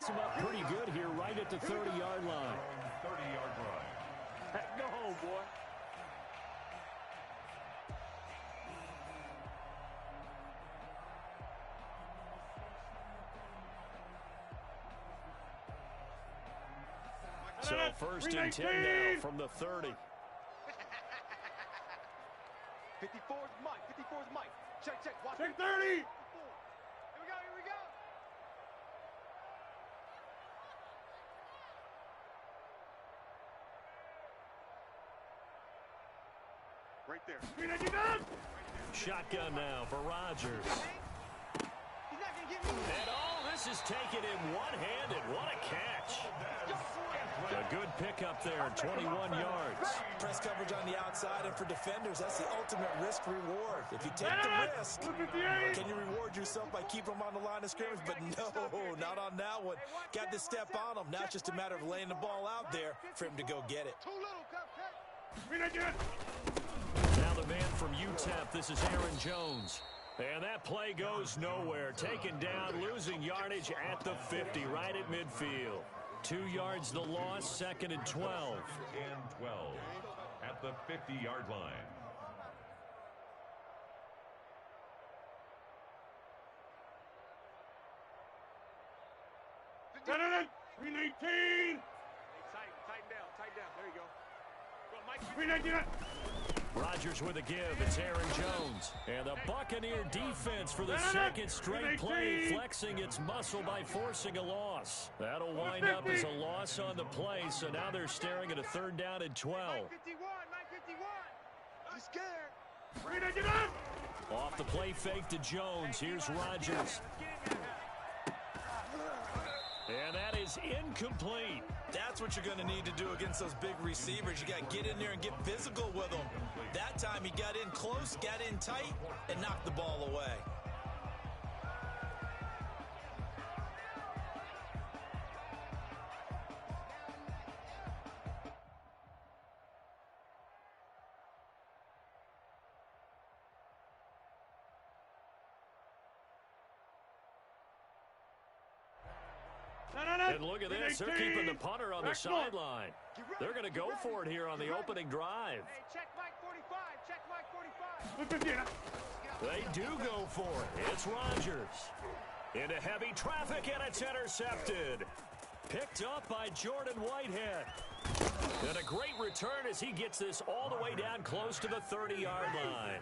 him up pretty good here right at the 30-yard line. 30-yard line. Go home, boy. So first and 10 now from the 30. 54 is Mike. 54 is Mike. Check. Watch Check it. 30. Here we go. Right there. Shotgun now for Rodgers. He's not going to get me. And all this is taken in one-handed. What a catch. A good pickup there, 21 yards. Press coverage on the outside, and for defenders, that's the ultimate risk-reward. If you take the risk, can you reward yourself by keeping them on the line of scrimmage? But no, not on that one. Got to step on them. Now it's just a matter of laying the ball out there for him to go get it. Too little, Cupcake. Now the man from UTEP, this is Aaron Jones. And that play goes nowhere. Taken down, losing yardage at the 50, right at midfield. 2 yards the loss, second and 12. And 12 at the 50-yard line. $319. Tighten down. There you go. Mike. $319. Rodgers with a give. It's Aaron Jones. And the Buccaneer defense for the second straight play, flexing its muscle by forcing a loss. That'll wind up as a loss on the play, so now they're staring at a third down and 12. 951. I'm scared. Off the play fake to Jones. Here's Rodgers. And that is incomplete. That's what you're going to need to do against those big receivers. You got to get in there and get physical with them. That time he got in close, got in tight, and knocked the ball away. And look at this. They're keeping the punter on the sideline. They're going to go for it here on the opening drive. Hey, check Mike 45. They do go for it. It's Rodgers. Into heavy traffic, and it's intercepted. Picked up by Jordan Whitehead. And a great return as he gets this all the way down close to the 30-yard line.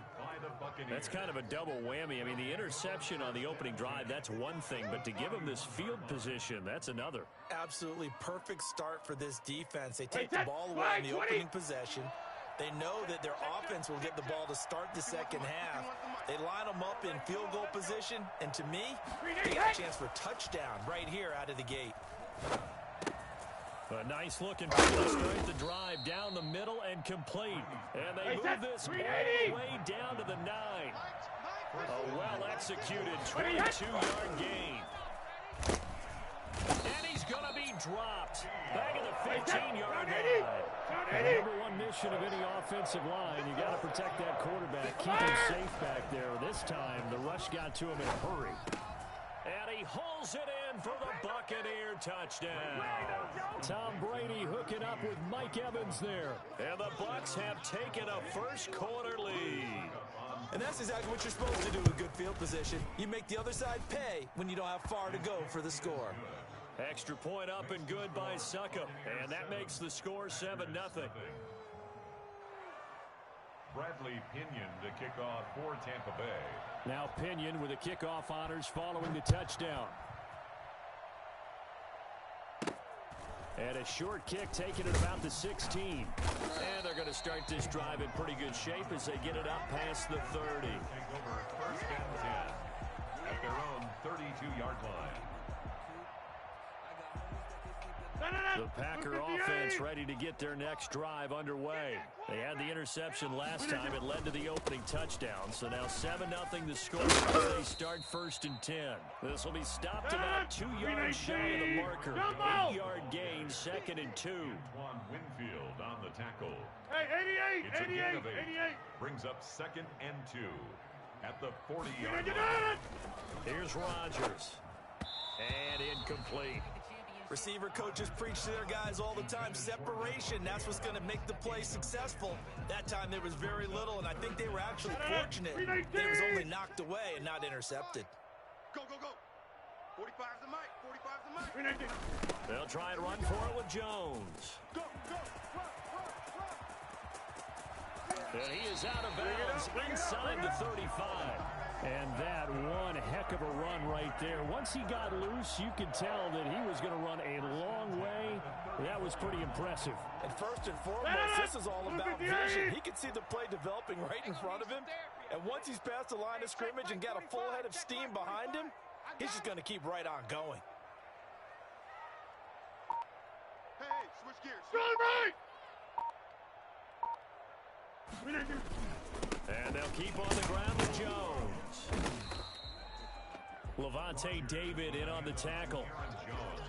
That's kind of a double whammy. I mean, the interception on the opening drive, that's one thing. But to give him this field position, that's another. Absolutely perfect start for this defense. They take the ball away in the opening possession. They know that their offense will get the ball to start the second half. They line them up in field goal position. And to me, they got a chance for touchdown right here out of the gate. A nice looking play to start the drive down the middle and complete. And they move this all the way down to the 9. A well-executed 22-yard gain. And he's going to be dropped. Back at the 15-yard line. The number one mission of any offensive line, you got to protect that quarterback. Keep him safe back there. This time, the rush got to him in a hurry. And he hauls it in for the Buccaneer touchdown. Tom Brady hooking up with Mike Evans there. And the Bucs have taken a first-quarter lead. And that's exactly what you're supposed to do with good field position. You make the other side pay when you don't have far to go for the score. Extra point up and good by Succop. And that makes the score 7-0. Bradley Pinion to kick off for Tampa Bay. Now Pinion with the kickoff honors following the touchdown. And a short kick taken at about the 16. And they're going to start this drive in pretty good shape as they get it up past the 30. Take over first and 10 at their own 32-yard line. The Packer offense ready to get their next drive underway. They had the interception last time. It led to the opening touchdown. So now 7-0 the score as they start first and 10. This will be stopped about 2 yards shy of the marker. 8-yard gain, second and 2. Antoine Winfield on the tackle. Hey, 88, It's a gain of 8. 88. Brings up second and 2 at the 40-yard line. Here's Rodgers. And incomplete. Receiver coaches preach to their guys all the time. Separation, that's what's going to make the play successful. That time there was very little, and I think they were actually fortunate that it was only knocked away and not intercepted. Go, go, go. 45's the mic. 45's the mic. They'll try and run for it with Jones. Go, go. And he is out of bounds inside the 35. And that one heck of a run right there. Once he got loose, you could tell that he was going to run a long way. That was pretty impressive. And first and foremost, this is all about vision. He can see the play developing right in front of him. And once he's past the line of scrimmage and got a full head of steam behind him, he's just going to keep right on going. Hey, switch gears. And they'll keep on the ground with Jones. Levante David in on the tackle.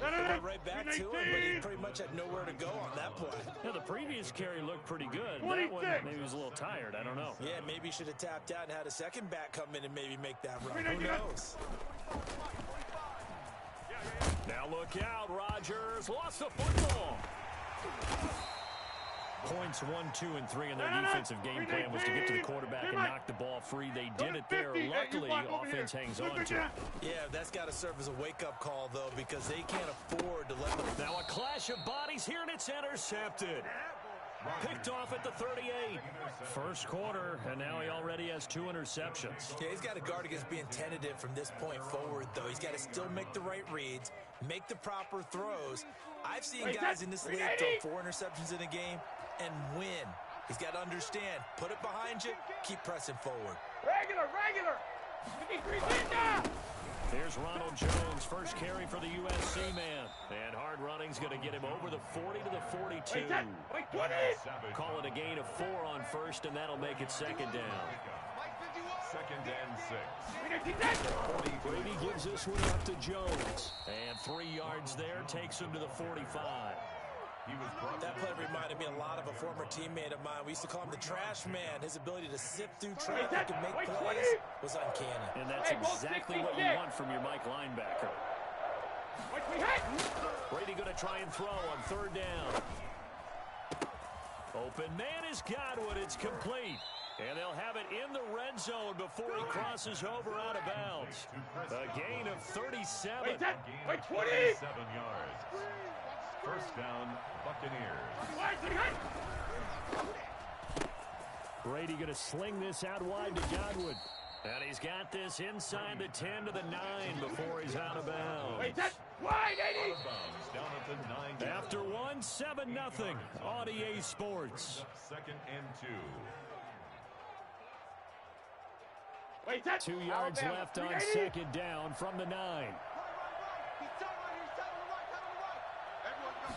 Went right back to him, but he pretty much had nowhere to go on that play. Yeah, the previous carry looked pretty good. That one, maybe he was a little tired. I don't know. Yeah, maybe he should have tapped out and had a second back come in and maybe make that run. Who knows? Now look out, Rodgers lost the football. Points 1, 2, and 3 in their defensive game plan was to get to the quarterback and knock the ball free. They did it there. Luckily, offense hangs on to it. Yeah, that's got to serve as a wake-up call, though, because they can't afford to let them... Now a clash of bodies here, and it's intercepted. Picked off at the 38. First quarter, and now he already has 2 interceptions. Yeah, he's got to guard against being tentative from this point forward, though. He's got to still make the right reads, make the proper throws. I've seen guys in this league throw 4 interceptions in a game and win. He's got to understand, put it behind you, keep pressing forward. Regular. Here's Ronald Jones, first carry for the USC man. And hard running's going to get him over the 40 to the 42. Wait, 20! Call it a gain of 4 on first, and that'll make it second down. Second and 6. Brady gives this one up to Jones. And 3 yards there takes him to the 45. That play reminded me a lot of a former teammate of mine. We used to call him the trash man. His ability to sift through traffic and make plays was uncanny. And that's exactly what you want from your Mike linebacker. Brady going to try and throw on 3rd down. Open man is Godwin. It's complete. And they'll have it in the red zone before he crosses over out of bounds. A gain of 37. 20! 37 yards. First down, Buccaneers. Brady going to sling this out wide to Godwin. And he's got this inside the 10 to the 9 before he's out of bounds. Wide, 80! Down at the 9. After 1, 7-0 on EA Sports. Second and 2. 2 yards left on 2nd down from the 9.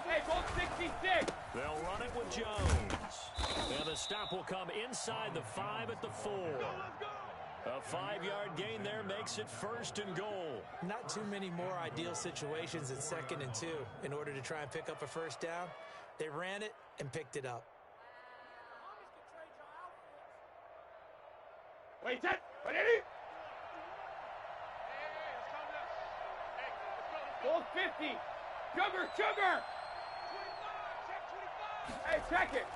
Hey, ball 66! They'll run it with Jones. And the stop will come inside the 5 at the 4. A 5-yard gain there makes it 1st and goal. Not too many more ideal situations at 2nd and 2 in order to try and pick up a first down. They ran it and picked it up. Wait, set! Ready? Ball 50! Sugar! Hey, check it!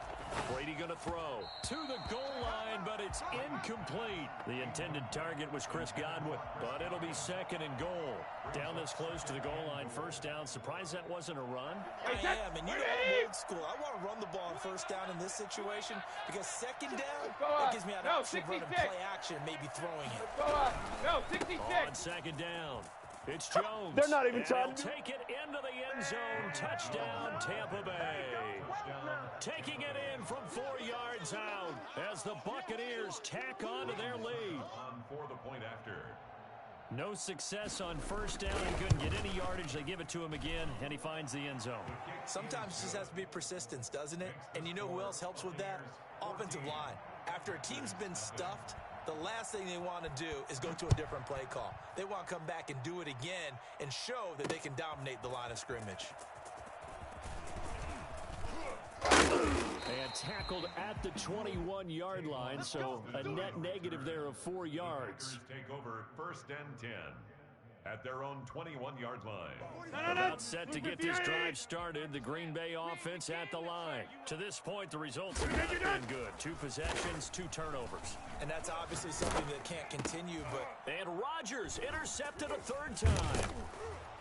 Brady going to throw to the goal line, but it's incomplete. The intended target was Chris Godwin, but it'll be 2nd and goal. Down this close to the goal line, first down. Surprised that wasn't a run? I am, and you know I'm old school. I want to run the ball on first down in this situation because 2nd down, that gives me an option of running play action, maybe throwing it. Go up! No, 66! On 2nd down. It's Jones. They're not even trying to take it into the end zone. Touchdown, Tampa Bay. Taking it in from 4 yards out as the Buccaneers tack on to their lead. For the point after. No success on first down. He couldn't get any yardage. They give it to him again, and he finds the end zone. Sometimes it just has to be persistence, doesn't it? And you know who else helps with that? Offensive line. After a team's been stuffed, the last thing they want to do is go to a different play call. They want to come back and do it again and show that they can dominate the line of scrimmage. And tackled at the 21-yard line, so a net negative there of 4 yards. Take over 1st and 10. at their own 21-yard line. About set to get this drive started. The Green Bay offense at the line. To this point, the results have not been good. 2 possessions, 2 turnovers. And that's obviously something that can't continue, but... And Rodgers intercepted a 3rd time.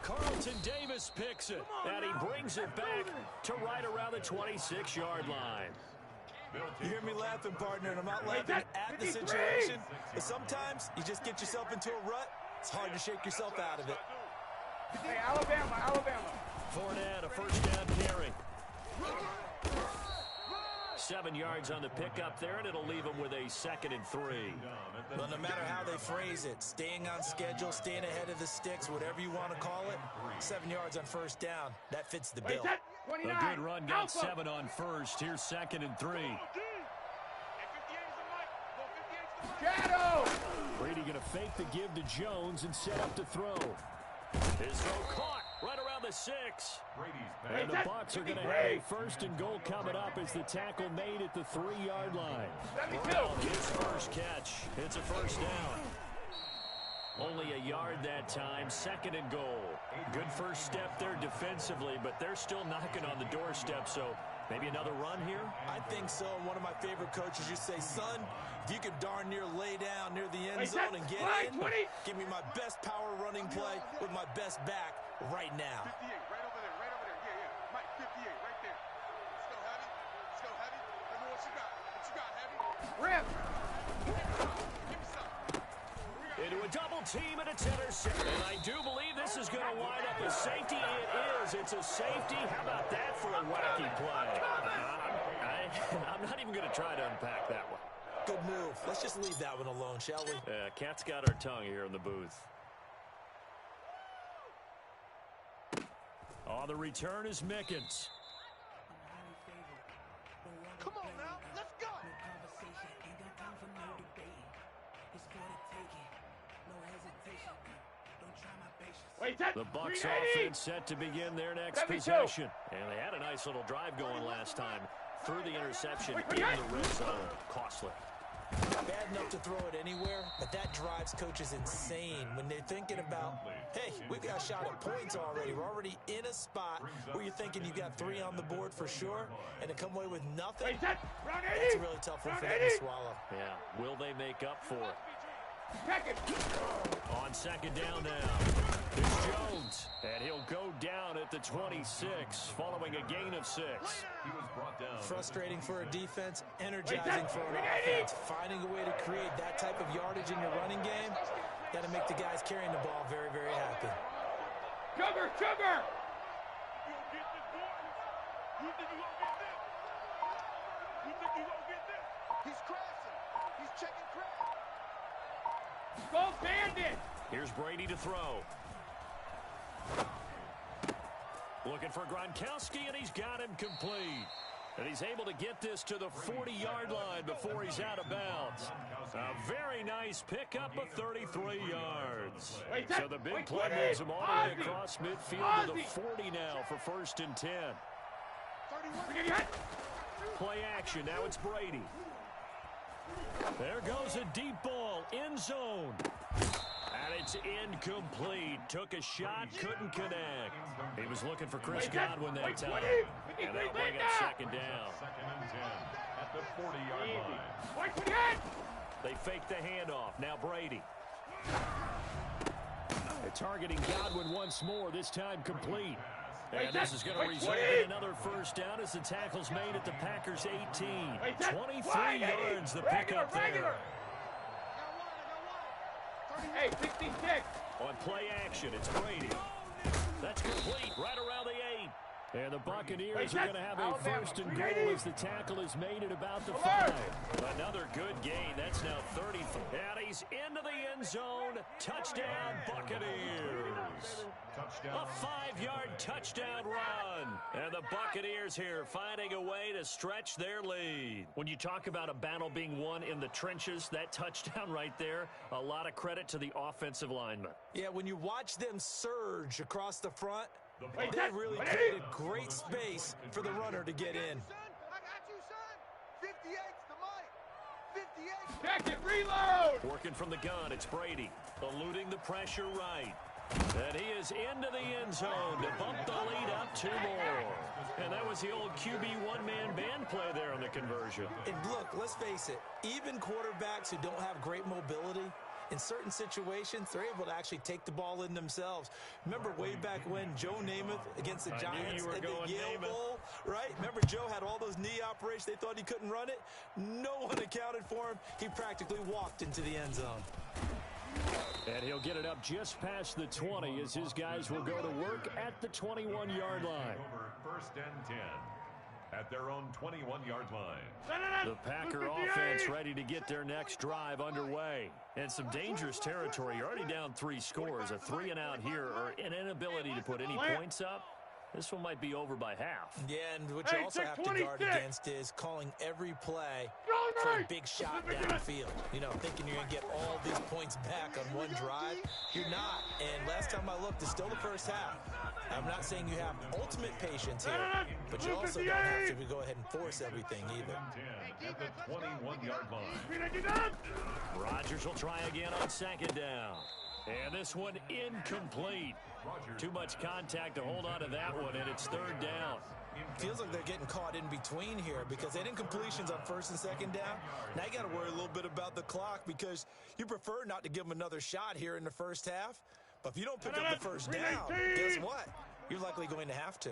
Carlton Davis picks it, and he brings it back to right around the 26-yard line. You hear me laughing, partner, and I'm not laughing at the situation, but sometimes you just get yourself into a rut. It's hard to shake yourself out of it. Hey, Alabama. Fournette, a 1st down carry. 7 yards on the pickup there, and it'll leave him with a 2nd and 3. Well, no matter how they phrase it, staying on schedule, staying ahead of the sticks, whatever you want to call it, 7 yards on 1st down, that fits the bill. A good run, got 7 on 1st. Here's 2nd and 3. Shadow! Brady going to fake the give to Jones and set up to throw. His throw caught right around the 6. And the Bucs are going to have a 1st and goal coming up as the tackle made at the 3-yard line. Well, his first catch. It's a 1st down. Only a yard that time, 2nd and goal. Good first step there defensively, but they're still knocking on the doorstep, so maybe another run here? I think so. One of my favorite coaches used to say, son, if you could darn near lay down near the end zone and get in, give me my best power running play with my best back right now. 58, right over there. Yeah. Mike, 58, right there. Let's go, heavy. Let me know what you got. What you got, heavy? Rip! Give me some. Into a double team, and it's intercepted. And I do believe this is going to wind up a safety. It is. It's a safety. How about that for a wacky play? I'm not even going to try to unpack that one. Good move. Let's just leave that one alone, shall we? Cat's got our tongue here in the booth. On the return is Mickens. Come on now, let's go. The Bucs offense set to begin their next possession. And they had a nice little drive going last time. Through the interception in the red zone. Costly. Bad enough to throw it anywhere, but that drives coaches insane when they're thinking about, hey, we've got a shot at points already. We're already in a spot where you're thinking you've got 3 on the board for sure, and to come away with nothing, that's a really tough one for them to swallow. Yeah, will they make up for it? On 2nd down now, it's Jones, and he'll go down at the 26, following a gain of 6. He was brought down. Frustrating for a defense, energizing for an offense. Finding a way to create that type of yardage in your running game, got to make the guys carrying the ball very, very happy. Sugar! You gonna get this, boy? You think you gonna get this? You think you gonna get this? He's crashing. He's checking crash. Go Bandit! Here's Brady to throw. Looking for Gronkowski, and he's got him complete. And he's able to get this to the 40-yard line before he's out of bounds. A very nice pickup of 33 yards. So the big play moves him all the way across midfield to the 40 now for 1st and 10. Play action. Now it's Brady. There goes a deep ball, end zone. And it's incomplete. Took a shot, couldn't connect. He was looking for Chris Godwin that time. And they'll bring up 2nd down. 2nd and 10 at the 40-yard line. They fake the handoff. Now Brady. They're targeting Godwin once more, this time complete. And this is going to result in another 1st down as the tackle's made at the Packers' 18. 23 yards the pickup there. Hey, 66. On play action, it's Brady. That's complete right around the 8. And the Buccaneers are going to have a 1st and goal as the tackle is made at about the 5. Another good gain. That's now 30. And he's into the end zone. Touchdown, Buccaneers. A 5-yard touchdown run. And the Buccaneers here finding a way to stretch their lead. When you talk about a battle being won in the trenches, that touchdown right there, a lot of credit to the offensive linemen. Yeah, when you watch them surge across the front, they really created great space for the runner to get in. I got you, son. 58's the mic. 58. Check it, reload. Working from the gun, it's Brady. Eluding the pressure right. And he is into the end zone to bump the lead up 2 more. And that was the old QB one-man band play there on the conversion. And look, let's face it, even quarterbacks who don't have great mobility, in certain situations, they're able to actually take the ball in themselves. Remember way back when Joe Namath against the Giants at the Yale Bowl, right? Remember Joe had all those knee operations. They thought he couldn't run it. No one accounted for him. He practically walked into the end zone. And he'll get it up just past the 20 as his guys will go to work at the 21-yard line. Over 1st and 10 at their own 21-yard line. The Packer offense ready to get their next drive underway. And some dangerous territory. You're already down 3 scores. A 3-and-out here or an inability to put any points up. This one might be over by half. Yeah, and what you also have to guard against is calling every play for a big shot downfield. You know, thinking you're going to get all these points back on one drive. You're not. And last time I looked, it's still the first half. I'm not saying you have ultimate patience here, but you also don't have to go ahead and force everything either. At the 21-yard line. Rodgers will try again on 2nd down. And this one incomplete. Too much contact to hold on to that one, and it's 3rd down. Feels like they're getting caught in between here because they had incompletions on 1st and 2nd down. Now you got to worry a little bit about the clock because you prefer not to give them another shot here in the first half. But if you don't pick up the 1st down, guess what? You're likely going to have to.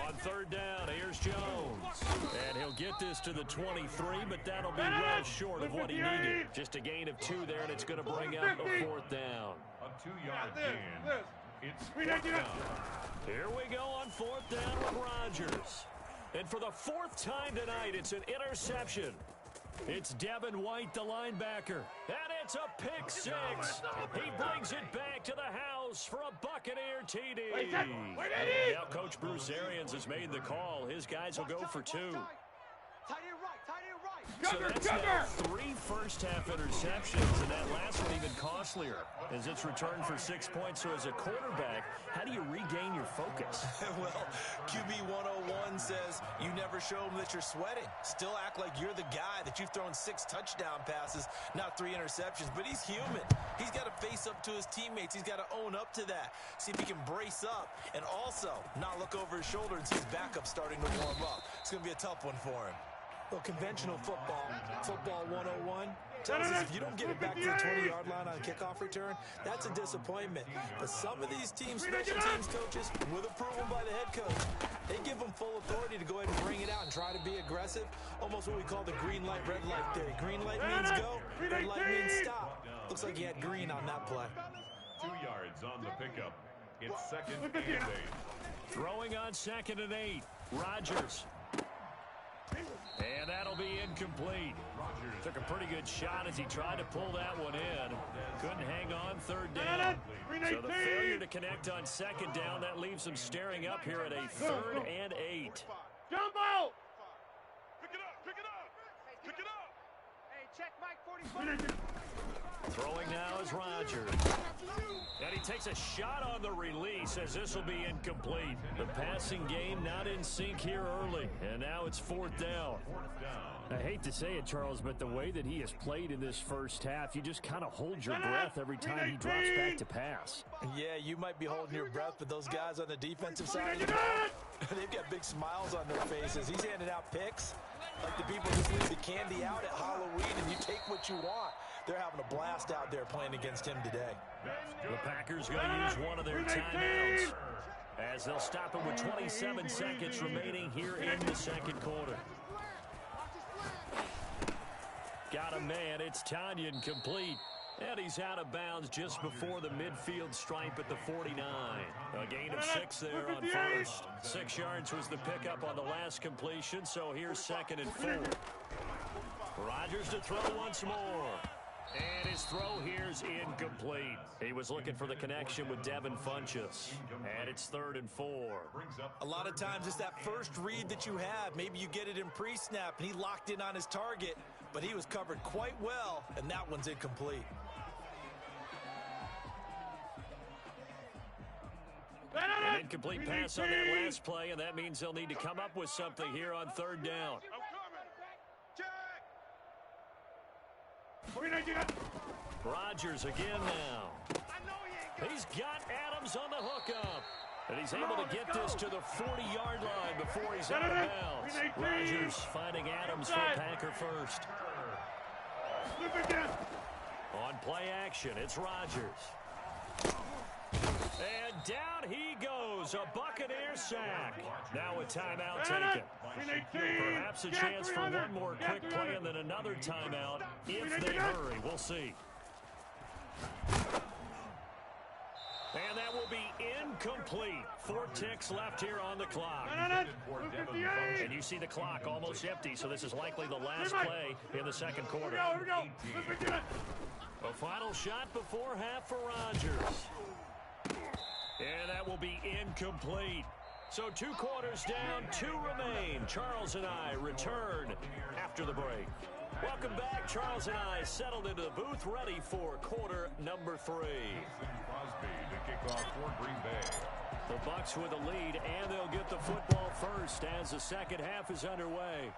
On 3rd down, here's Jones. And he'll get this to the 23, but that'll be well short of what he needed. Just a gain of 2 there, and it's going to bring up a 4th down. A 2-yard gain. It's 4th down. Here we go on 4th down with Rodgers. And for the 4th time tonight, it's an interception. It's Devin White, the linebacker. And it's a pick 6. He brings it back to the house for a Buccaneer TD. Now Coach Bruce Arians has made the call. His guys will go for 2. So that's now 3 first-half interceptions, and that last one even costlier as it's returned for 6 points. So as a quarterback, how do you regain your focus? Well, QB 101 says you never show them that you're sweating. Still act like you're the guy that you've thrown 6 touchdown passes, not 3 interceptions. But he's human. He's got to face up to his teammates. He's got to own up to that. See if he can brace up and also not look over his shoulder and see his backup starting to warm up. It's going to be a tough one for him. Well, conventional football 101, tells us if you don't get it back to the 20-yard line on a kickoff return, that's a disappointment. But some of these teams, special teams coaches, with approval by the head coach, they give them full authority to go ahead and bring it out and try to be aggressive, almost what we call the green light, red light theory. Green light means go, red light means stop. Looks like he had green on that play. 2 yards on the pickup. It's 2nd and 8. Throwing on 2nd and 8. Rodgers. And that'll be incomplete. Took a pretty good shot as he tried to pull that one in. Couldn't hang on 3rd down. So the failure to connect on 2nd down, that leaves him staring up here at a 3rd and 8. Jump out! Pick it up! Pick it up! Pick it up! Hey, check Mike 44. Throwing now is Rodgers. And he takes a shot on the release as this will be incomplete. The passing game not in sync here early. And now it's 4th down. I hate to say it, Charles, but the way that he has played in this first half, you just kind of hold your breath every time he drops back to pass. Yeah, you might be holding your breath, but those guys on the defensive side of the ball, they've got big smiles on their faces. He's handing out picks like the people just leave the candy out at Halloween and you take what you want. They're having a blast out there playing against him today. The Packers going to use one of their timeouts as they'll stop it with 27 seconds remaining here in the 2nd quarter. Got a man. It's Tanyan complete. And he's out of bounds just before the midfield stripe at the 49. A gain of 6 there on 1st. 6 yards was the pickup on the last completion, so here's 2nd and 4. Rodgers to throw once more. And his throw here's incomplete. He was looking for the connection with Devin Funchess. And it's 3rd and 4. A lot of times it's that first read that you have. Maybe you get it in pre-snap and he locked in on his target, but he was covered quite well, and that one's incomplete. An incomplete pass on that last play, and that means they'll need to come up with something here on 3rd down. I'm coming. Check. Rodgers Rodgers again now. He's got Adams on the hookup. And he's able to get this to the 40-yard line before he's out of bounds. Rodgers finding Adams for Packer first. On play action, it's Rodgers. And down he goes, a Buccaneer sack. Now a timeout taken. Perhaps a chance for one more quick play and then another timeout if they hurry. We'll see. And that will be incomplete. 4 ticks left here on the clock. And you see the clock almost empty, so this is likely the last play in the second quarter. Here we go. A final shot before half for Rodgers. And that will be incomplete. So 2 quarters down, 2 remain. Charles and I return after the break. Welcome back. Charles and I settled into the booth, ready for quarter number 3. Crosby to kick off for Green Bay. The Bucs with a lead, and they'll get the football first as the second half is underway.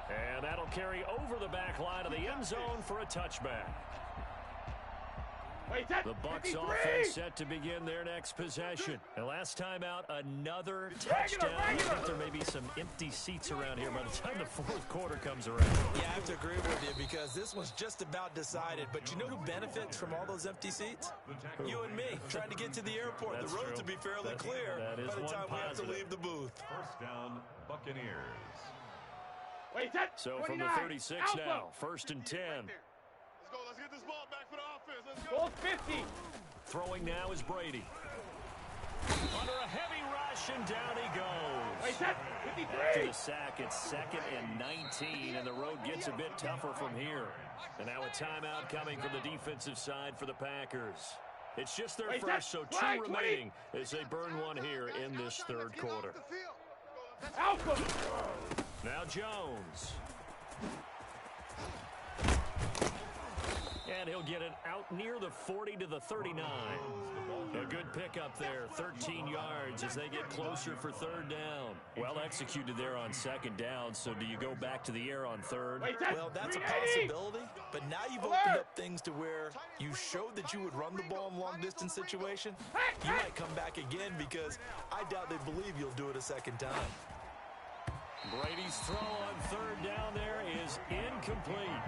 And that'll carry over the back line of the end zone for a touchback. The Bucs offense set to begin their next possession. And last time out, another touchdown. I think there may be some empty seats around here by the time the fourth quarter comes around. Yeah, I have to agree with you because this one's just about decided. But you know who benefits from all those empty seats? You and me, trying to get to the airport. That's the roads will be fairly clear that is by the time we have to positive. leave the booth. First down, Buccaneers. So from the 36 now, 1st and 10. Let's go. Let's get this ball back for the offense. Let's go. Goal 50. Throwing now is Brady. Under a heavy rush, and down he goes. After the sack, it's 2nd and 19, and the road gets a bit tougher from here. And now a timeout coming from the defensive side for the Packers. It's just their first, so 2 remaining as they burn one here in this third quarter. Now Jones. And he'll get it out near the 40 to the 39. A good pickup there, 13 yards as they get closer for 3rd down. Well executed there on 2nd down, so do you go back to the air on 3rd? Well, that's a possibility, but now you've opened up things to where you showed that you would run the ball in long-distance situation. You might come back again because I doubt they believe you'll do it a 2nd time. Brady's throw on 3rd down there is incomplete.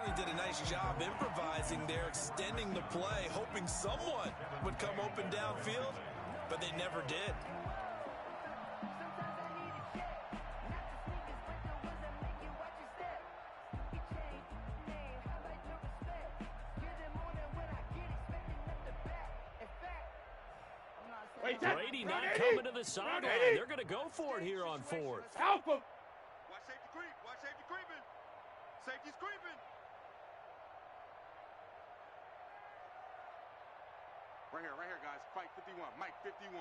He did a nice job improvising there, extending the play, hoping someone would come open downfield, but they never did. Brady not coming to the sideline. They're going to go for it here on 4th. Help him. Watch safety creep. Watch safety creeping. Safety's creeping. Right here, guys. Fight 51. Mike 51.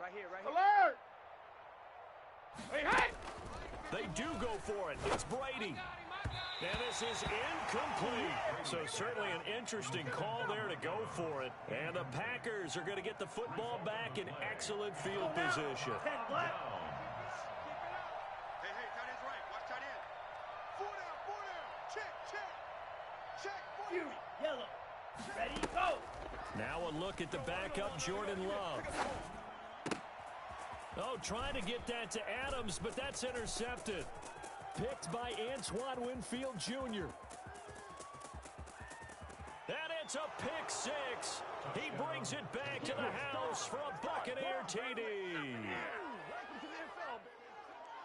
Right here. Alert! Hey! They do go for it. It's Brady. And this is incomplete. So certainly an interesting call there to go for it. And the Packers are going to get the football back in excellent field position. Hey, tight end's right. Watch tight end. 4 down. Check. Fury. Yellow. Ready, go. Now a look at the backup, Jordan Love. Oh, trying to get that to Adams, but that's intercepted. Picked by Antoine Winfield Jr. And it's a pick 6. He brings it back to the house for a Buccaneer TD.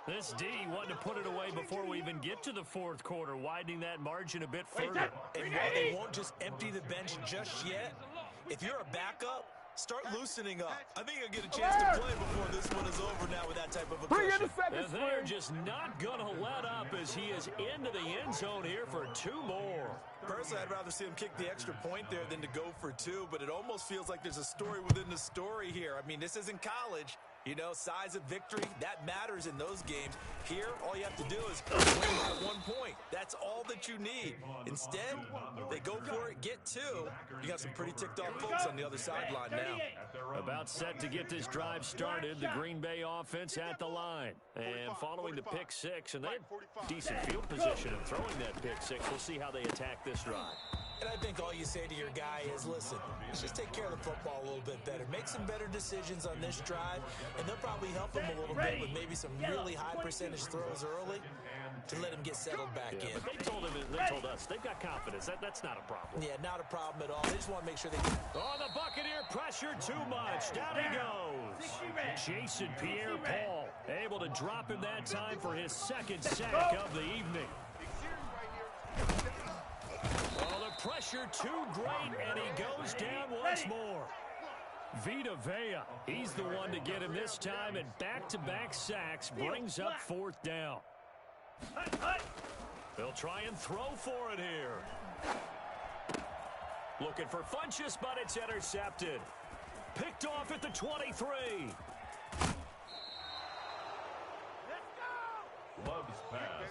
This D wanted to put it away before we even get to the 4th quarter, widening that margin a bit further. And while they won't just empty the bench just yet, if you're a backup, Start loosening up. I think I'll get a chance to play before this one is over now with that type of a cushion. And they're just not going to let up as he is into the end zone here for 2 more. Personally, I'd rather see him kick the extra point there than to go for 2, but it almost feels like there's a story within the story here. I mean, this isn't college. You know, size of victory, that matters in those games. Here, all you have to do is win by 1 point. That's all that you need. Instead, they go for it, get 2. You got some pretty ticked off folks on the other sideline now. About set to get this drive started, the Green Bay offense at the line. And following the pick 6, and they had decent field position in throwing that pick 6. We'll see how they attack this drive. And I think all you say to your guy is, listen, let's just take care of the football a little bit better. Make some better decisions on this drive, and they'll probably help him a little bit with maybe some really high percentage throws early to let him get settled back in. But they told us they've got confidence. That's not a problem. Yeah, not a problem at all. They just want to make sure they get... Oh, the Buccaneer pressure too much. Down he goes. Jason Pierre-Paul able to drop him that time for his 2nd sack of the evening. Oh, the pressure too great, and he goes down once more. Vita Vea, he's the one to get him this time, and back-to-back sacks brings up 4th down. They'll try and throw for it here. Looking for Funchess, but it's intercepted. Picked off at the 23. Love's pass.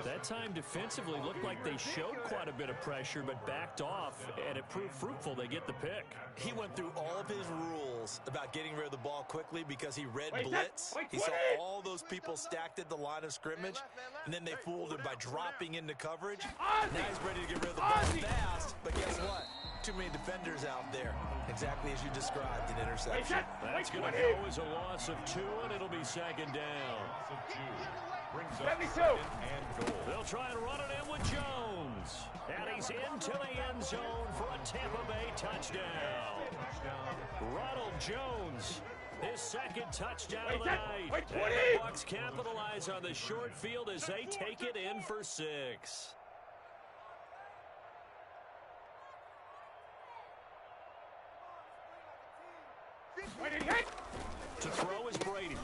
That time defensively looked like they showed quite a bit of pressure, but backed off, and it proved fruitful. They get the pick. He went through all of his rules about getting rid of the ball quickly because he read blitz. He saw all those people stacked at the line of scrimmage, and then they fooled him by dropping into coverage. Now he's ready to get rid of the ball fast, but guess what? Too many defenders out there. Exactly as you described, an interception. That's going to go as a loss of 2, and it'll be 2nd down. They'll try and run it in with Jones. And he's into the end zone for a Tampa Bay touchdown. Ronald Jones, his 2nd touchdown of the night. And the Bucs capitalize on the short field as they take it in for 6. To throw is Brady.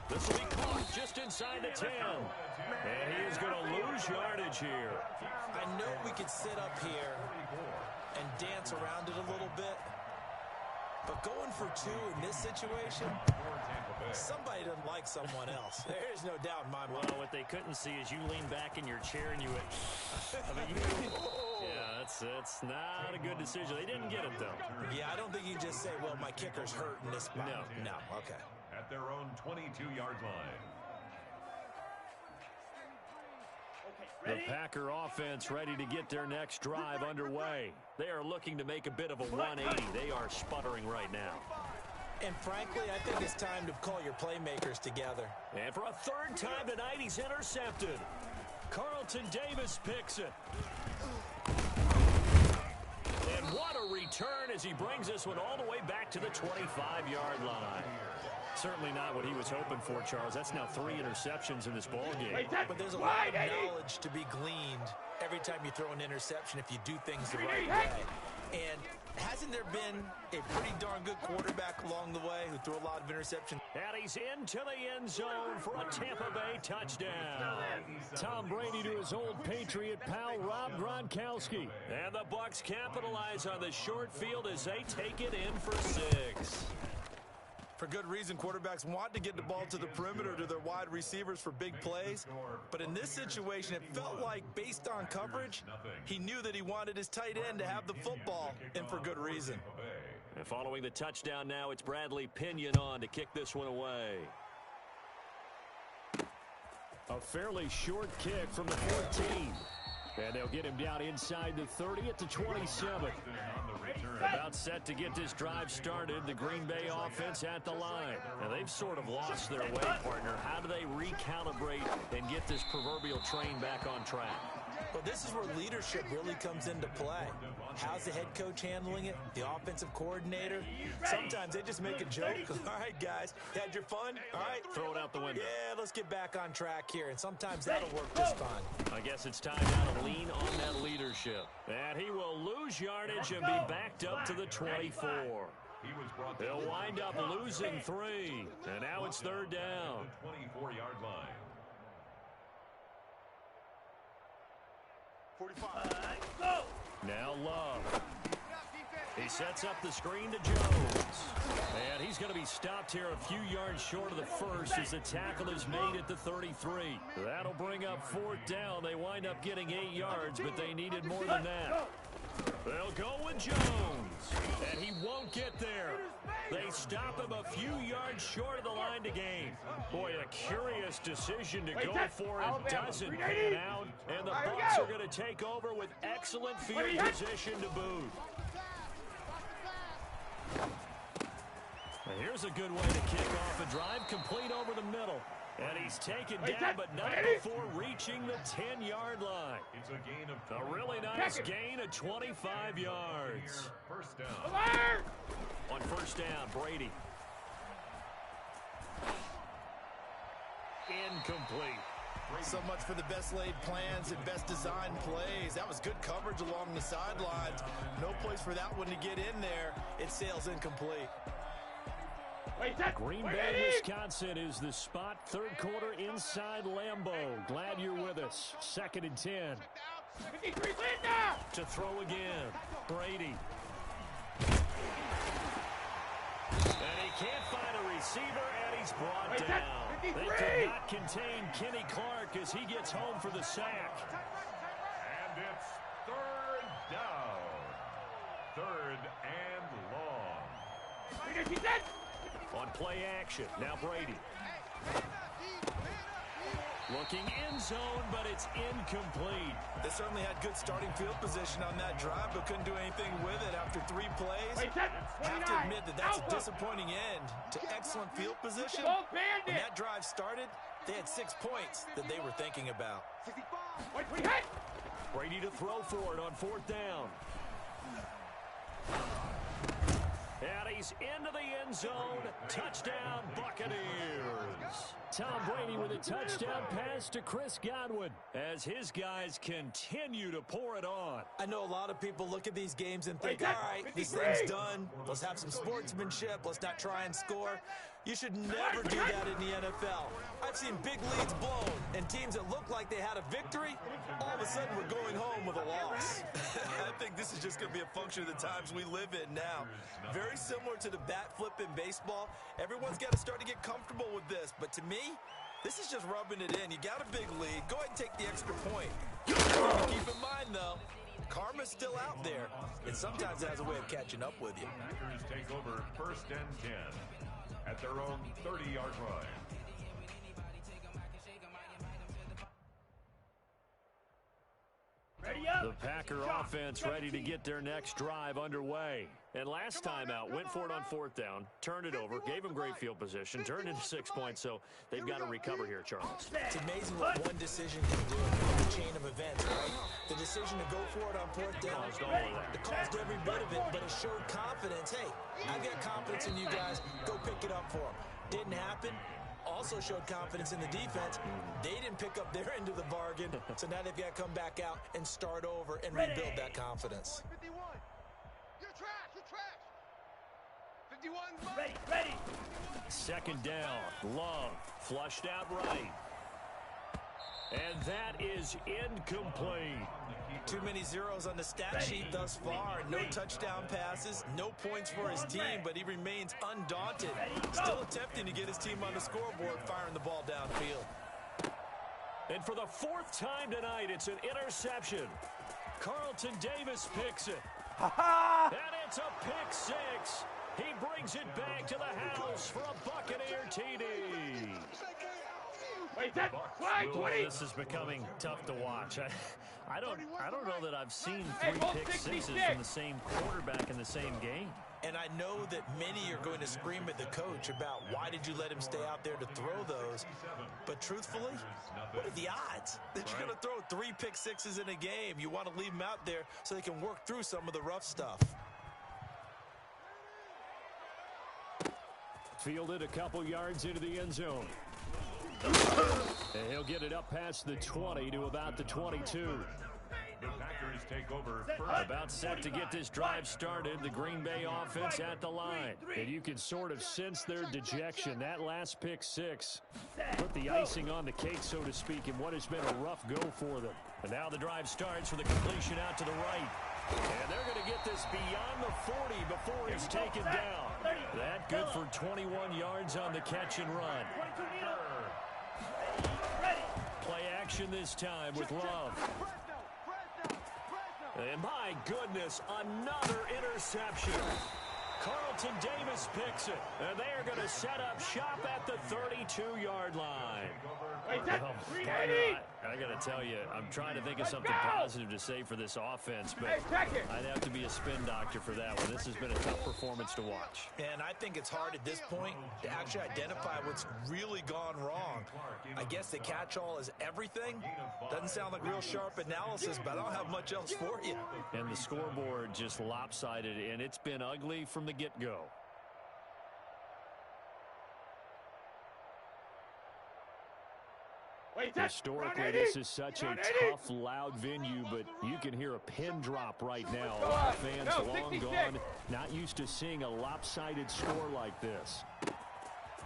This will be caught just inside the 10. And he is going to lose yardage here. I know we could sit up here and dance around it a little bit, but going for 2 in this situation, somebody doesn't like someone else. There's no doubt in my mind. Well, what they couldn't see is you lean back in your chair and you went, yeah, that's not a good decision. They didn't get it, though. Yeah, I don't think you just say, well, my kicker's hurt in this spot. No, okay. At their own 22-yard line. The Packer offense ready to get their next drive underway. They are looking to make a bit of a 180. They are sputtering right now. And frankly, I think it's time to call your playmakers together. And for a 3rd time tonight, he's intercepted. Carlton Davis picks it. And what a return as he brings this one all the way back to the 25-yard line. Certainly not what he was hoping for, Charles. That's now 3 interceptions in this ball game. But there's a lot of knowledge to be gleaned every time you throw an interception if you do things the right way. And hasn't there been a pretty darn good quarterback along the way who threw a lot of interceptions? And he's into the end zone for a Tampa Bay touchdown. Tom Brady to his old Patriot pal, Rob Gronkowski. And the Bucs capitalize on the short field as they take it in for 6. For good reason, quarterbacks want to get the ball to the perimeter to their wide receivers for big plays. But in this situation, it felt like, based on coverage, he knew that he wanted his tight end to have the football, and for good reason. And following the touchdown now, it's Bradley Pinion on to kick this one away. A fairly short kick from the 14. And they'll get him down inside the 30 at the 27. About set to get this drive started, the Green Bay offense at the line. And they've sort of lost their way, partner. How do they recalibrate and get this proverbial train back on track? Well, this is where leadership really comes into play. How's the head coach handling it? The offensive coordinator? Sometimes they just make a joke. All right, guys, you had your fun? All right. Throw it out the window. Yeah, let's get back on track here. And sometimes that'll work just fine. I guess it's time now to lean on that leadership. And he will lose yardage and be backed up to the 24. He was brought They'll down. wind up losing 3. And now it's 3rd down. The 24-yard line. 45. Go! Now Love. He sets up the screen to Jones. And he's going to be stopped here a few yards short of the first as the tackle is made at the 33. That'll bring up 4th down. They wind up getting 8 yards, but they needed more than that. They'll go with Jones. And he won't get there. They stop him a few yards short of the line to gain. Boy, a curious decision to go for it. Doesn't pan out. And the Bucs are going to take over with excellent field position to boot. And here's a good way to kick off a drive, complete over the middle. And he's taken down, but not before reaching the 10-yard line. It's a gain of A really nice gain of 25 yards. First down. On 1st down, Brady. Incomplete. So much for the best laid plans and best designed plays. That was good coverage along the sidelines. No place for that one to get in there. It sails incomplete. Green Bay, Wisconsin is the spot. 3rd quarter inside Lambeau. Glad you're with us. 2nd and 10. To throw again. Brady. And he can't find a receiver, and he's brought down. They could not contain Kenny Clark as he gets home for the sack. And it's 3rd down. 3rd and long. On play action, now Brady. Looking end zone, but it's incomplete. They certainly had good starting field position on that drive, but couldn't do anything with it after 3 plays. Have to admit that that's a disappointing end to excellent field position. When that drive started, they had 6 points that they were thinking about. Brady to throw for it on 4th down. And he's into the end zone. Touchdown, Buccaneers. Tom Brady with a touchdown pass to Chris Godwin as his guys continue to pour it on. I know a lot of people look at these games and think, all right, this thing's done. Let's have some sportsmanship. Let's not try and score. You should never do that in the NFL. I've seen big leads blown and teams that look like they had a victory, all of a sudden we're going home with a loss. I think this is just going to be a function of the times we live in now. Very similar to the bat flip in baseball. Everyone's got to start to get comfortable with this. But to me, this is just rubbing it in. You got a big lead. Go ahead and take the extra point. Keep in mind, though, karma's still out there. And sometimes it has a way of catching up with you. Packers take over 1st and 10 at their own 30-yard line. The Packer offense ready to get their next drive underway. And last time out, went for it on 4th down, turned it over, gave them great field position, turned into 6 points, so they've got to recover here, Charles. It's amazing what one decision can do in the chain of events, right? The decision to go for it on 4th down, it caused every bit of it, but it showed confidence. Hey, I've got confidence in you guys. Go pick it up for them. Didn't happen. Also showed confidence in the defense. They didn't pick up their end of the bargain, so now they've got to come back out and start over and rebuild that confidence. 51. You're trash. You're trash. 51. Ready. 2nd down. Love flushed out right. And that is incomplete. Too many zeros on the stat sheet thus far. No touchdown passes, no points for his team, but he remains undaunted. Still attempting to get his team on the scoreboard, firing the ball downfield. And for the 4th time tonight, it's an interception. Carlton Davis picks it. And it's a pick 6. He brings it back to the house for a Buccaneer TD. Well, this is becoming tough to watch. I don't know that I've seen 3 pick 6s from the same quarterback in the same game. And I know that many are going to scream at the coach about why did you let him stay out there to throw those. But truthfully, what are the odds that you're going to throw 3 pick 6s in a game? You want to leave them out there so they can work through some of the rough stuff. Fielded a couple yards into the end zone. And he'll get it up past the 20 to about the 22. The Packers take over first. About set to get this drive started. The Green Bay offense at the line. And you can sort of sense their dejection. That last pick six put the icing on the cake, so to speak, in what has been a rough go for them. And now the drive starts with a completion out to the right. And they're going to get this beyond the 40 before he's taken down. That good for 21 yards on the catch and run. Play action this time with Love. And my goodness, another interception. Carlton Davis picks it. And they are going to set up shop at the 32-yard line. I got to tell you, I'm trying to think of something positive to say for this offense, but I'd have to be a spin doctor for that one. This has been a tough performance to watch. And I think it's hard at this point to actually identify what's really gone wrong. I guess the catch-all is everything. Doesn't sound like real sharp analysis, but I don't have much else for you. And the scoreboard just lopsided, and it's been ugly from the get-go. Historically, this is such a tough, loud venue, but you can hear a pin drop right now. A lot of fans long gone, not used to seeing a lopsided score like this.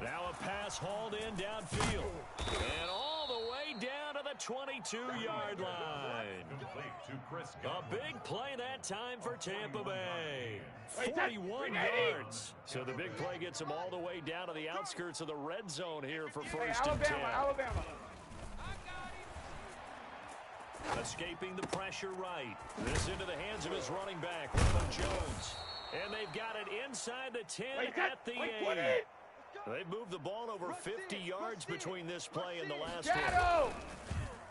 Now a pass hauled in downfield. And all the way down to the 22-yard line. A big play that time for Tampa Bay. 41 yards. So the big play gets them all the way down to the outskirts of the red zone here for first and 10. Alabama. Escaping the pressure right. This into the hands of his running back, Ronald Jones. And they've got it inside the 10 at the 8. They've moved the ball over 50 yards between this play and the last one.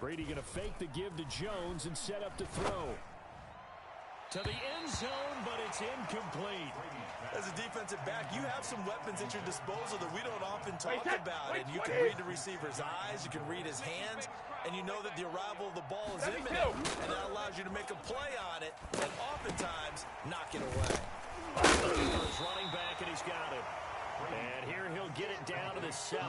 Brady going to fake the give to Jones and set up to throw. To the end zone, but it's incomplete. As a defensive back, you have some weapons at your disposal that we don't often talk about. And you can read the receiver's eyes, you can read his hands, and you know that the arrival of the ball is imminent. And that allows you to make a play on it and oftentimes knock it away. He's running back, and he's got it. And here he'll get it down to the 7.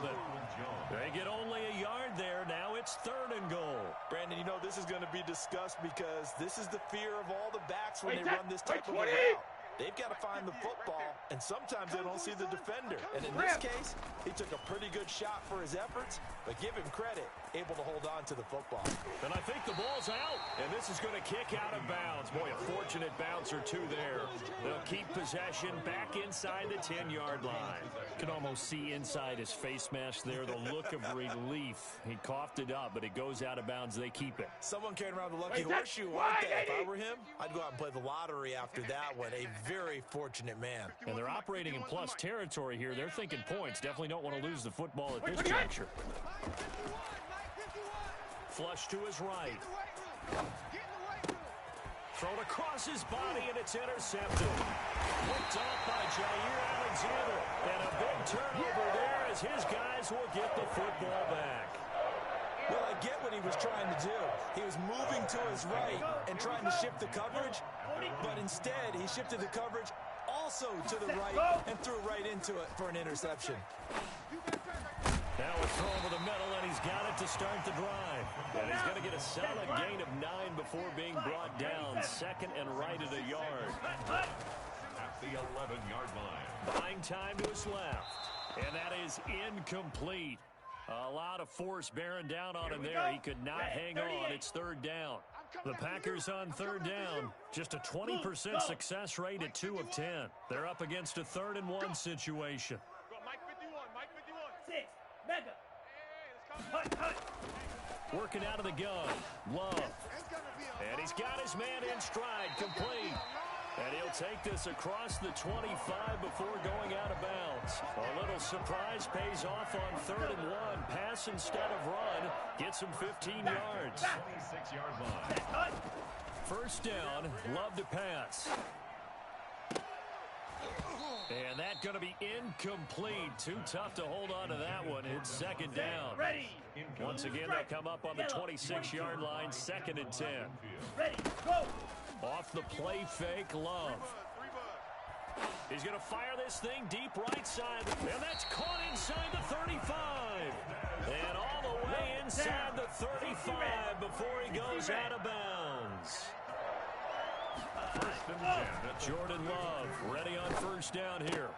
They get only a yard there. Now it's 3rd and goal. Brandon, you know this is going to be discussed because this is the fear of all the backs when they run this type of a route. They've got to find the football, and sometimes they don't see the defender. And in this case, he took a pretty good shot for his efforts, but give him credit, able to hold on to the football. And I think the ball's out, and this is going to kick out of bounds. Boy, a fortunate bounce or two there. They'll keep possession back inside the 10-yard line. You can almost see inside his face mask there the look of relief. He coughed it up, but it goes out of bounds. They keep it. Someone carrying around the lucky horseshoe, aren't they? If I were him, I'd go out and play the lottery after that one. A very fortunate man. And they're operating in plus territory here. They're thinking points. Definitely don't want to lose the football at this juncture. Flush to his right. Thrown across his body, and it's intercepted. Picked off by Jair Alexander. And a big turnover there as his guys will get the football back. Well, I get what he was trying to do. He was moving to his right and trying to shift the coverage, but instead he shifted the coverage also to the right and threw right into it for an interception. Now a throw over the middle, and he's got it to start the drive. And he's going to get a solid gain of 9 before being brought down. 2nd and right at a yard. At the 11-yard line. Buying time to his left. And that is incomplete. A lot of force bearing down on him there. He could not hang on. It's 3rd down. The Packers on 3rd down. Just a 20% success rate at 2 of 10. They're up against a 3rd and 1 situation. Mike 51, Mike 51. 6, Mega. Working out of the gun. Love. And he's got his man in stride, complete. And he'll take this across the 25 before going out of bounds. A little surprise pays off on 3rd and 1. Pass instead of run. Gets him 15 yards. 26-yard line. 1st down, Love to pass. And that going to be incomplete. Too tough to hold on to that one. It's 2nd down. Ready. Once again, they'll come up on the 26-yard line, 2nd and 10. Ready. Go. Off the play fake, Love. He's going to fire this thing deep right side. And that's caught inside the 35. And all the way inside the 35 before he goes out of bounds. Lions. First and 10. Jordan Love ready on first down here.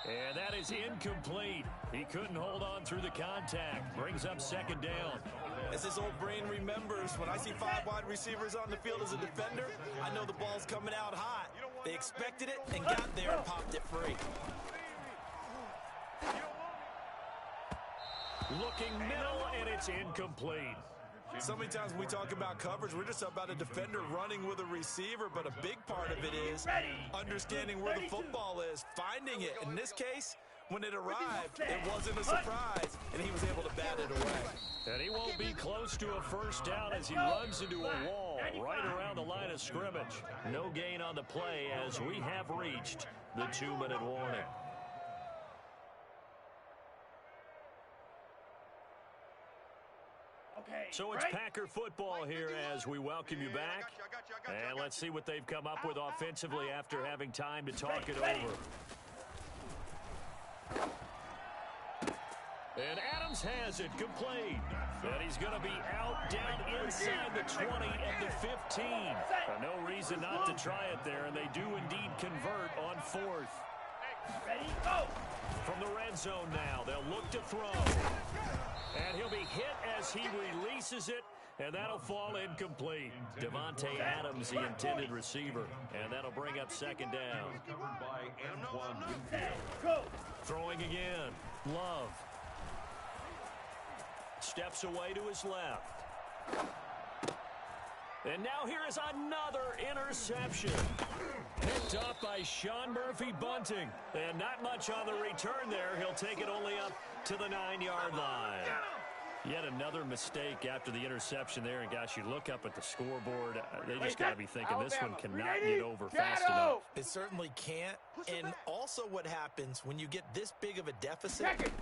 And that is incomplete. He couldn't hold on through the contact. Brings up second down. As his old brain remembers, when I see 5 wide receivers on the field as a defender, I know the ball's coming out hot. They expected it and got there and popped it free. Looking middle, and it's incomplete. So many times when we talk about coverage, we're just about a defender running with a receiver, but a big part of it is understanding where the football is, finding it. In this case, when it arrived, it wasn't a surprise, and he was able to bat it away. And he won't be close to a first down as he runs into a wall right around the line of scrimmage. No gain on the play as we have reached the 2-minute warning. So it's Packer football here as we welcome you back. And let's see what they've come up with offensively after having time to talk it over. And Adams has it complete. And he's going to be out down inside the 20 and the 15. No reason not to try it there, and they do indeed convert on fourth. Ready, go! From the red zone now, they'll look to throw. And he'll be hit as he releases it, and that'll fall incomplete. Devontae Adams, the intended receiver, and that'll bring up second down. Covered by Antoine Winfield. Go! Throwing again, Love. Steps away to his left. And now here is another interception. Picked up by Sean Murphy-Bunting. And not much on the return there. He'll take it only up to the 9-yard line. Yet another mistake after the interception there. And, gosh, you look up at the scoreboard. They just got to be thinking this one cannot get over fast enough. It certainly can't. And also what happens when you get this big of a deficit,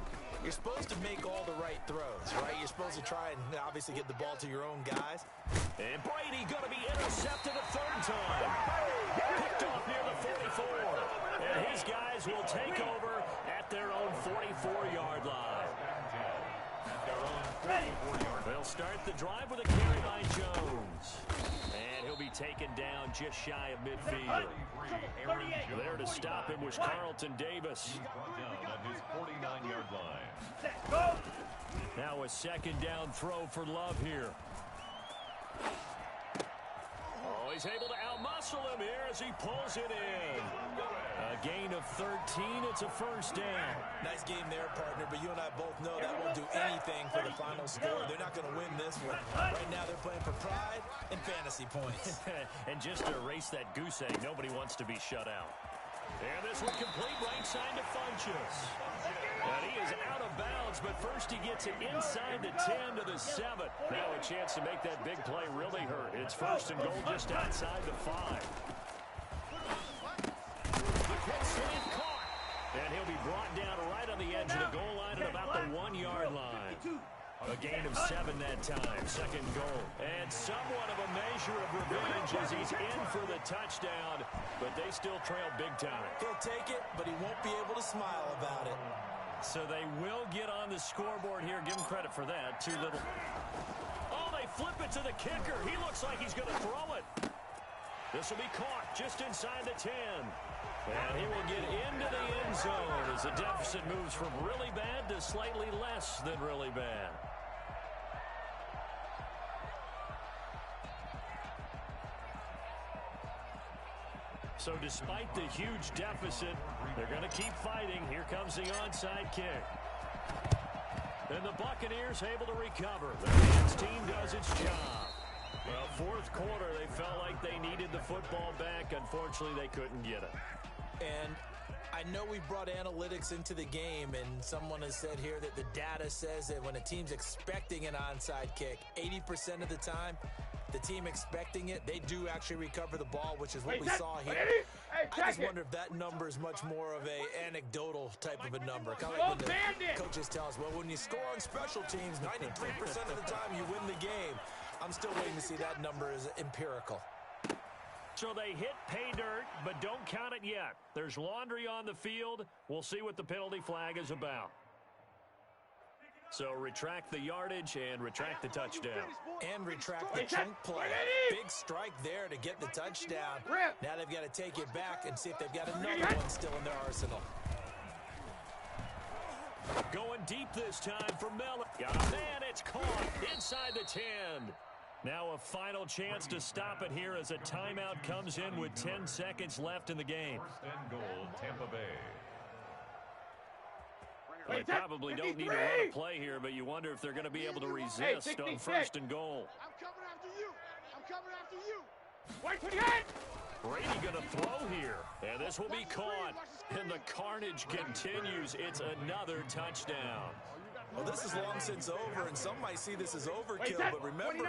you're supposed to make all the right throws, right? You're supposed to try and obviously get the ball to your own guys. And Brady going to be intercepted a third time. Picked off near the 44. And his guys will take over at their own 44-yard line. They'll start the drive with a carry by Jones. And he'll be taken down just shy of midfield. There to stop him was Carlton Davis. Down at his 49-yard line. Now a second down throw for Love here. Oh, he's able to outmuscle him here as he pulls it in. A gain of 13. It's a first down. Nice game there, partner, but you and I both know that won't do anything for the final score. They're not going to win this one. Right now they're playing for pride and fantasy points. And just to erase that goose egg, nobody wants to be shut out. And this one complete right side to Funchess. And he is out of bounds, but first he gets it inside the 10 to the 7. Now a chance to make that big play really hurt. It's first and goal just outside the 5. The quick slant caught. And he'll be brought down right on the edge of the goal line at about the 1-yard line. A gain of 7 that time. Second goal. And somewhat of a measure of revenge as he's in for the touchdown, but they still trail big time. He'll take it, but he won't be able to smile about it. So they will get on the scoreboard here. Give him credit for that. Too little. Oh, they flip it to the kicker. He looks like he's going to throw it. This will be caught just inside the 10. And he will get into the end zone as the deficit moves from really bad to slightly less than really bad. So despite the huge deficit, they're going to keep fighting. Here comes the onside kick. And the Buccaneers able to recover. The Rams team does its job. Well, fourth quarter, they felt like they needed the football back. Unfortunately, they couldn't get it. And I know we brought analytics into the game, and someone has said here that the data says that when a team's expecting an onside kick, 80% of the time, the team expecting it, they do actually recover the ball, which is what we saw here. I just wonder if that number is much more of a anecdotal type of a number. Kind of like when the coaches tell us, well, when you score on special teams, 93% of the time you win the game. I'm still waiting to see that number is empirical. So they hit pay dirt, but don't count it yet. There's laundry on the field. We'll see what the penalty flag is about. So retract the yardage and retract the touchdown. And retract the chunk play. Big strike there to get the touchdown. Now they've got to take it back and see if they've got another one still in their arsenal. Going deep this time for Mellon. Got a man, it's caught inside the 10. Now a final chance to stop it here as a timeout comes in with 10 seconds left in the game. First and goal, Tampa Bay. They probably don't need to run a play here, but you wonder if they're going to be able to resist on first and goal. I'm coming after you. I'm coming after you. Wait for the head. Brady going to throw here, and this will be caught. And the carnage continues. It's another touchdown. Well, this is long since over, and some might see this as overkill, but remember,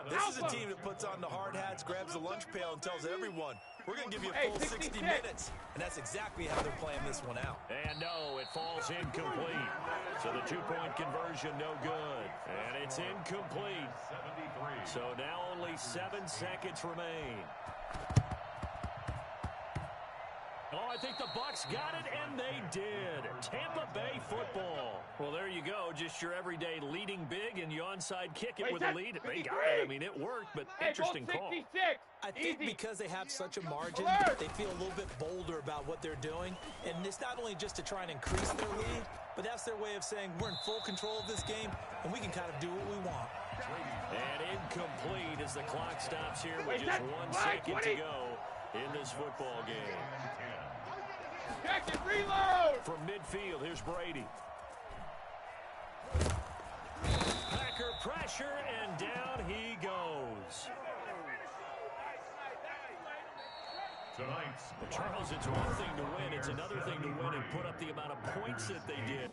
this is a team that puts on the hard hats, grabs the lunch pail, and tells everyone, we're going to give you a full 60 minutes. And that's exactly how they're playing this one out. And no, it falls incomplete. So the two-point conversion no good. And it's incomplete. 73. So now only 7 seconds remain. Oh, I think the Bucs got it, and they did. Tampa Bay football. Well, there you go. Just your everyday leading big, and you onside kick it with a lead. They got it. I mean, it worked, but interesting call. I think because they have such a margin, they feel a little bit bolder about what they're doing. And it's not only just to try and increase their lead, but that's their way of saying we're in full control of this game, and we can kind of do what we want. And incomplete as the clock stops here with just 1 second to go in this football game. Check it, reload! From midfield, here's Brady. Packer pressure, and down he goes. Tonight's Charles, it's one thing to win. It's another thing to win and put up the amount of points that they did.